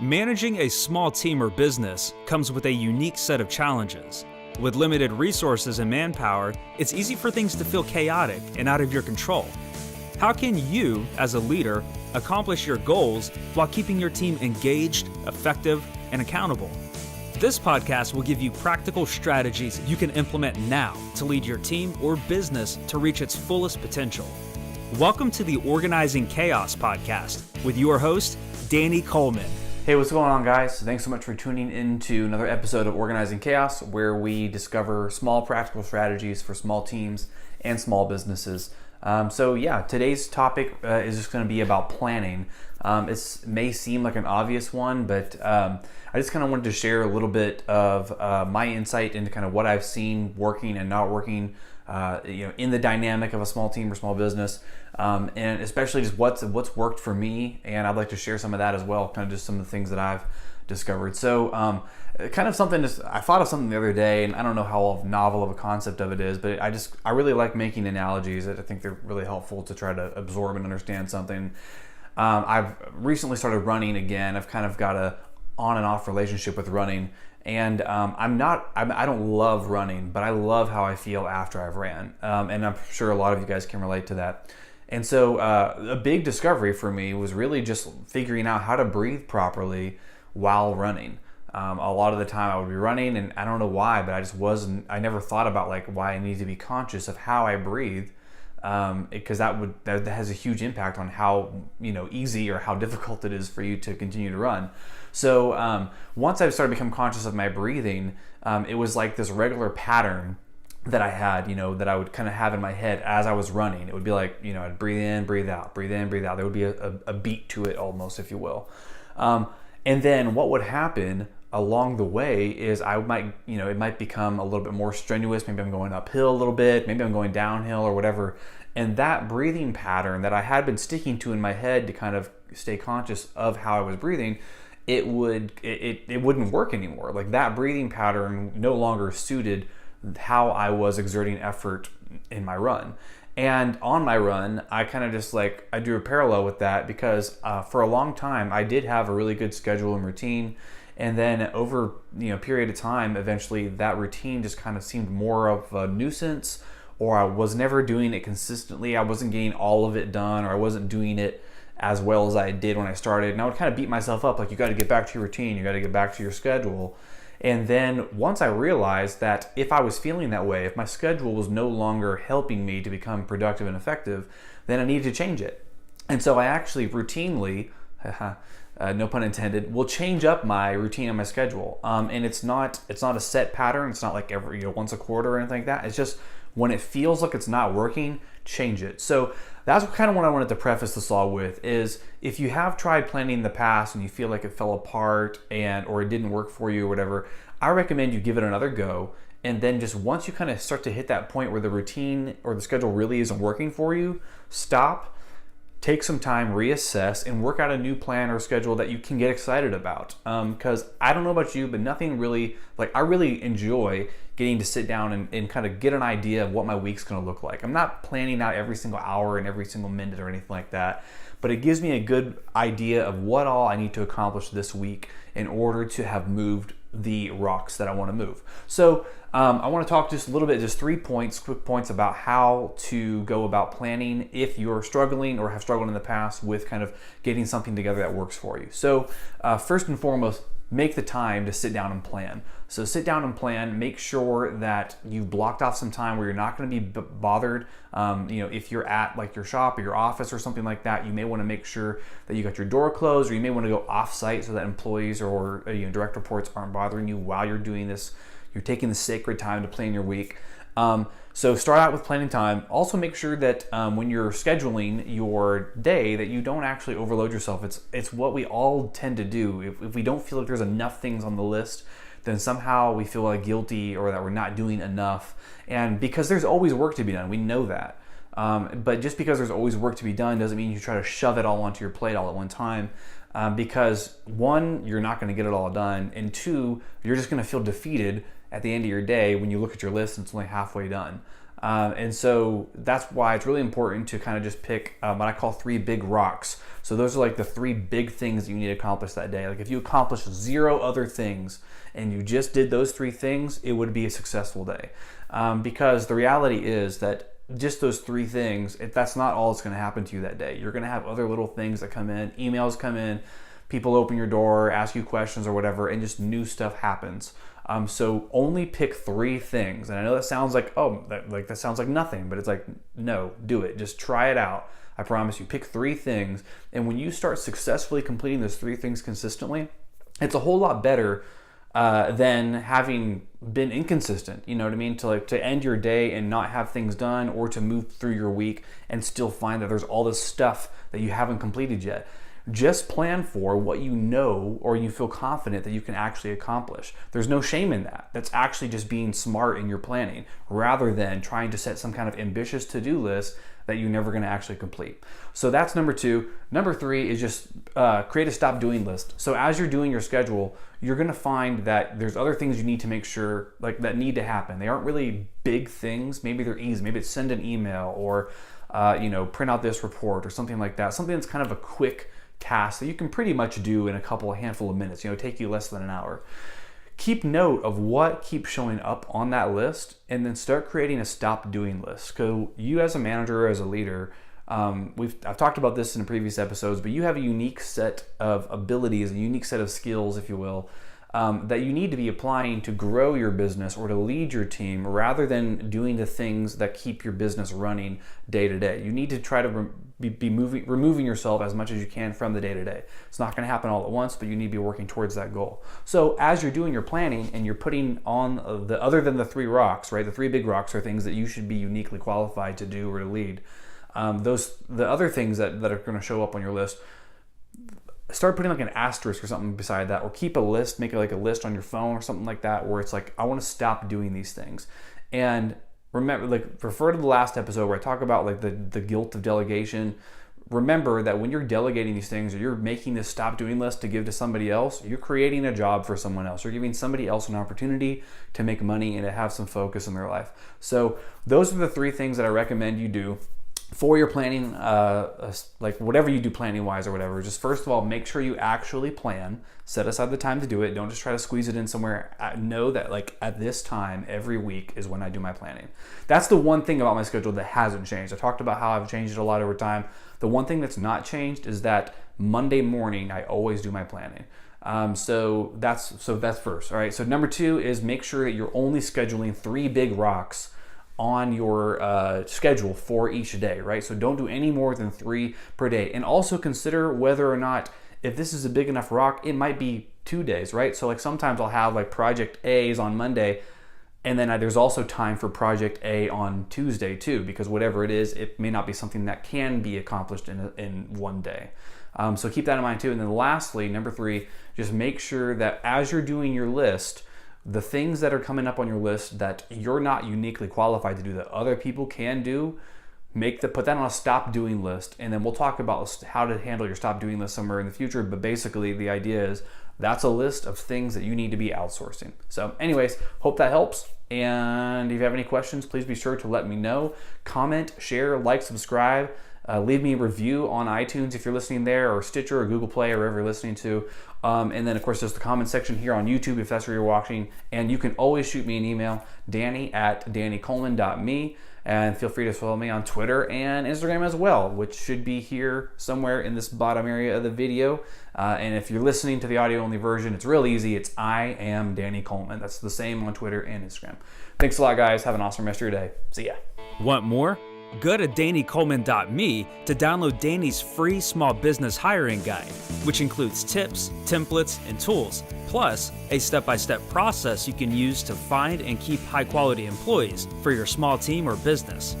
Managing a small team or business comes with a unique set of challenges. With limited resources and manpower, it's easy for things to feel chaotic and out of your control. How can you, as a leader, accomplish your goals while keeping your team engaged, effective, and accountable? This podcast will give you practical strategies you can implement now to lead your team or business to reach its fullest potential. Welcome to the Organizing Chaos podcast with your host, Danny Coleman. Hey, what's going on, guys? Thanks so much for tuning in to another episode of Organizing Chaos, where we discover small practical strategies for small teams and small businesses. Today's topic is just going to be about planning. It may seem like an obvious one, but I just kind of wanted to share a little bit of my insight into kind of what I've seen working and not working in the dynamic of a small team or small business, and especially just what's worked for me. And I'd like to share some of that as well, kind of just some of the things that I've discovered. So kind of something, I thought of something the other day, and I don't know how novel of a concept of it is, but I really like making analogies. I think they're really helpful to try to absorb and understand something. I've recently started running again. I've kind of got a on and off relationship with running. And I don't love running, but I love how I feel after I've ran. And I'm sure a lot of you guys can relate to that. And so a big discovery for me was really just figuring out how to breathe properly while running. A lot of the time I would be running, and I don't know why, but I never thought about why I need to be conscious of how I breathe. Because that has a huge impact on how easy or how difficult it is for you to continue to run. So once I started to become conscious of my breathing, it was like this regular pattern that I had, that I would kind of have in my head as I was running. It would be like, I'd breathe in, breathe out, breathe in, breathe out. There would be a beat to it almost, if you will. And then what would happen along the way is it might become a little bit more strenuous. Maybe I'm going uphill a little bit, maybe I'm going downhill or whatever. And that breathing pattern that I had been sticking to in my head to kind of stay conscious of how I was breathing, it wouldn't work anymore. Like that breathing pattern no longer suited how I was exerting effort in my run. And on my run, I kind of just I drew a parallel with that because for a long time I did have a really good schedule and routine. And then over a period of time, eventually that routine just kind of seemed more of a nuisance, or I was never doing it consistently. I wasn't getting all of it done, or I wasn't doing it as well as I did when I started. And I would kind of beat myself up, you got to get back to your routine, you got to get back to your schedule. And then once I realized that if I was feeling that way, if my schedule was no longer helping me to become productive and effective, then I needed to change it. And so I actually routinely, no pun intended, will change up my routine and my schedule. And it's not a set pattern. It's not like every once a quarter or anything like that. It's just when it feels like it's not working, change it. So that's kind of what I wanted to preface this all with is if you have tried planning in the past and you feel like it fell apart or it didn't work for you or whatever, I recommend you give it another go. And then just once you kind of start to hit that point where the routine or the schedule really isn't working for you, stop, take some time, reassess, and work out a new plan or schedule that you can get excited about. Because I don't know about you, but nothing really, I really enjoy getting to sit down and kind of get an idea of what my week's going to look like. I'm not planning out every single hour and every single minute or anything like that, but it gives me a good idea of what all I need to accomplish this week in order to have moved the rocks that I want to move. So I want to talk just a little bit, just quick points about how to go about planning if you're struggling or have struggled in the past with kind of getting something together that works for you. So first and foremost, make the time to sit down and plan. So sit down and plan, make sure that you've blocked off some time where you're not going to be bothered. If you're at your shop or your office or something like that, you may want to make sure that you got your door closed, or you may want to go off site so that employees or direct reports aren't bothering you while you're doing this. You're taking the sacred time to plan your week. So start out with planning time. Also make sure that when you're scheduling your day that you don't actually overload yourself. It's what we all tend to do. If we don't feel like there's enough things on the list, then somehow we feel guilty or that we're not doing enough. And because there's always work to be done, we know that. But just because there's always work to be done doesn't mean you try to shove it all onto your plate all at one time. Because one, you're not going to get it all done, and two, you're just going to feel defeated at the end of your day when you look at your list and it's only halfway done. And so that's why it's really important to kind of just pick what I call 3 big rocks. So those are like the 3 big things that you need to accomplish that day. Like if you accomplish 0 other things and you just did those 3 things, it would be a successful day. Because the reality is that just those 3 things, if that's not all that's going to happen to you that day. You're going to have other little things that come in, emails come in, people open your door, ask you questions or whatever, and just new stuff happens. So only pick 3 things. And I know that sounds like, that sounds like nothing, but it's like, no, do it. Just try it out. I promise you, pick 3 things. And when you start successfully completing those 3 things consistently, it's a whole lot better than having been inconsistent, you know what I mean? To end your day and not have things done, or to move through your week and still find that there's all this stuff that you haven't completed yet. Just plan for what you know or you feel confident that you can actually accomplish. There's no shame in that. That's actually just being smart in your planning rather than trying to set some kind of ambitious to-do list that you're never going to actually complete. So that's number 2. Number 3 is just create a stop doing list. So as you're doing your schedule, you're going to find that there's other things you need to make sure that need to happen. They aren't really big things. Maybe they're easy. Maybe it's send an email or print out this report or something like that. Something that's kind of a quick task that you can pretty much do in a handful of minutes. Take you less than an hour. Keep note of what keeps showing up on that list, and then start creating a stop doing list. So you as a manager or as a leader, I've talked about this in previous episodes, but you have a unique set of abilities, a unique set of skills, if you will, that you need to be applying to grow your business or to lead your team, rather than doing the things that keep your business running day to day. You need to try to removing yourself as much as you can from the day to day. It's not going to happen all at once, but you need to be working towards that goal. So as you're doing your planning and you're putting on other than the 3 rocks, right? The 3 big rocks are things that you should be uniquely qualified to do or to lead. The other things that are going to show up on your list, start putting like an asterisk or something beside that, or keep a list, make it like a list on your phone or something like that, where it's like, I want to stop doing these things. And remember, refer to the last episode where I talk about the guilt of delegation. Remember that when you're delegating these things, or you're making this stop doing list to give to somebody else, you're creating a job for someone else. You're giving somebody else an opportunity to make money and to have some focus in their life. So those are the 3 things that I recommend you do for your planning, whatever you do planning wise or whatever. Just first of all, make sure you actually plan. Set aside the time to do it. Don't just try to squeeze it in somewhere. Know that at this time every week is when I do my planning. That's the one thing about my schedule that hasn't changed. I talked about how I've changed it a lot over time. The one thing that's not changed is that Monday morning I always do my planning. So that's first. All right. So number 2 is make sure that you're only scheduling 3 big rocks on your schedule for each day, right? So don't do any more than 3 per day. And also consider whether or not, if this is a big enough rock, it might be 2 days, right? So sometimes I'll have project A's on Monday, and then there's also time for project A on Tuesday too, because whatever it is, it may not be something that can be accomplished in one day. So keep that in mind too. And then lastly, number 3, just make sure that as you're doing your list, the things that are coming up on your list that you're not uniquely qualified to do that other people can do, put that on a stop doing list. And then we'll talk about how to handle your stop doing list somewhere in the future. But basically the idea is that's a list of things that you need to be outsourcing. So anyways, hope that helps. And if you have any questions, please be sure to let me know. Comment, share, like, subscribe. Leave me a review on iTunes if you're listening there, or Stitcher or Google Play or wherever you're listening to. And then, of course, there's the comment section here on YouTube if that's where you're watching. And you can always shoot me an email, danny@dannycoleman.me. And feel free to follow me on Twitter and Instagram as well, which should be here somewhere in this bottom area of the video. And if you're listening to the audio-only version, it's real easy. It's I am Danny Coleman. That's the same on Twitter and Instagram. Thanks a lot, guys. Have an awesome rest of your day. See ya. Want more? Go to dannycoleman.me to download Danny's free small business hiring guide, which includes tips, templates, and tools, plus a step-by-step process you can use to find and keep high-quality employees for your small team or business.